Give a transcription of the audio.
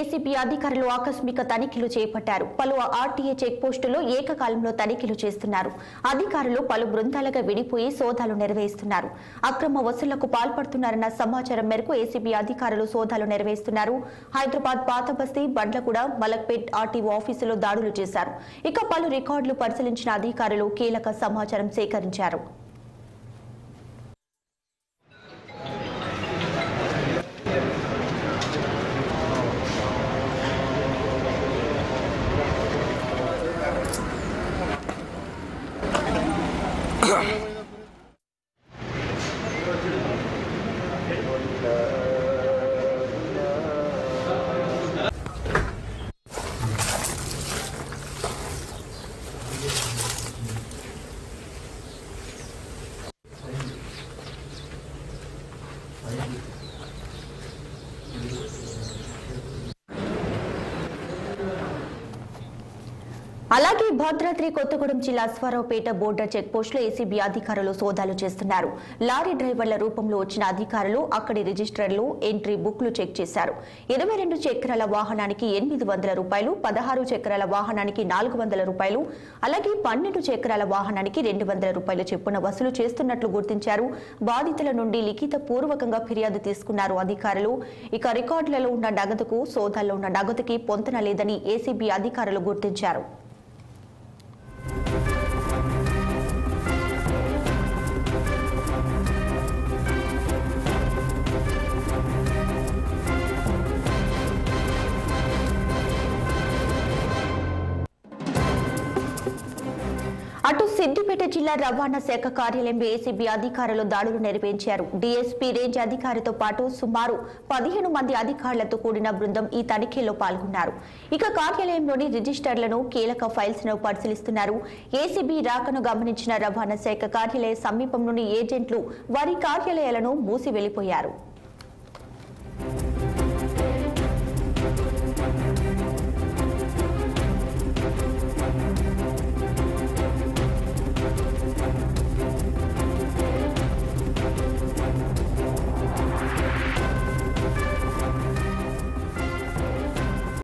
ACB అధికారులు ఆకస్మిక తనిఖీలు చేపట్టారు. పలు ఆర్టీఏ చెక్ పోస్టుల్లో ఏకకాలంలో తనిఖీలు చేస్తున్నారు. అధికారులు పలు బృందాలుగా విడిపోయి సోదాలు నిర్వహిస్తున్నారు. అక్రమ వసూళ్లకు పాల్పడుతున్నారన్న సమాచారం మేరకు ఏసీబీ అధికారులు సోదాలు నిర్వహిస్తున్నారు. హైదరాబాద్ పాతబస్తీ, బండ్లగూడ, మలక్పేట్ ఆర్టీఓ ఆఫీసులో దాడులు చేశారు. ఇక పలు రికార్డులు పరిశీలించిన అధికారులు కీలక సమాచారం సేకరించారు. అలాగే భద్రాద్రి కొత్తగూడెం జిల్లా అశ్వారావుపేట బోర్డర్ చెక్ పోస్టులో ఏసీబీ అధికారులు సోదాలు చేస్తున్నారు. లారీ డ్రైవర్ల రూపంలో వచ్చిన అధికారులు అక్కడి రిజిస్టర్లు, ఎంట్రీ బుక్లు చెక్ చేశారు. 22 చక్రాల వాహనానికి 800 రూపాయలు, 16 చక్రాల వాహనానికి 400 రూపాయలు, అలాగే 12 చక్రాల వాహనానికి 200 రూపాయలు చొప్పున వసూలు చేస్తున్నట్లు గుర్తించారు. బాధితుల నుండి లిఖిత పూర్వకంగా ఫిర్యాదు తీసుకున్నారు అధికారులు. ఇక రికార్డులలో ఉన్న నగదుకు, సోదాల్లో ఉన్న నగదుకి పొంతన లేదని ఏసీబీ అధికారులు గుర్తించారు. అటు సిద్దిపేట జిల్లా రవాణా శాఖ కార్యాలయంలో ఏసీబీ అధికారులు దాడులు నిర్వహించారు. డీఎస్పీ రేంజ్ అధికారితో పాటు సుమారు 15 మంది అధికారులతో కూడిన బృందం ఈ తనిఖీలో పాల్గొన్నారు. ఇక కార్యాలయంలోని రిజిస్టర్లను, కీలక ఫైల్స్ ను పరిశీలిస్తున్నారు. ఏసీబీ రాకను గమనించిన రవాణా శాఖ కార్యాలయ సమీపంలోని ఏజెంట్లు వారి కార్యాలయాలను మూసి వెళ్లిపోయారు.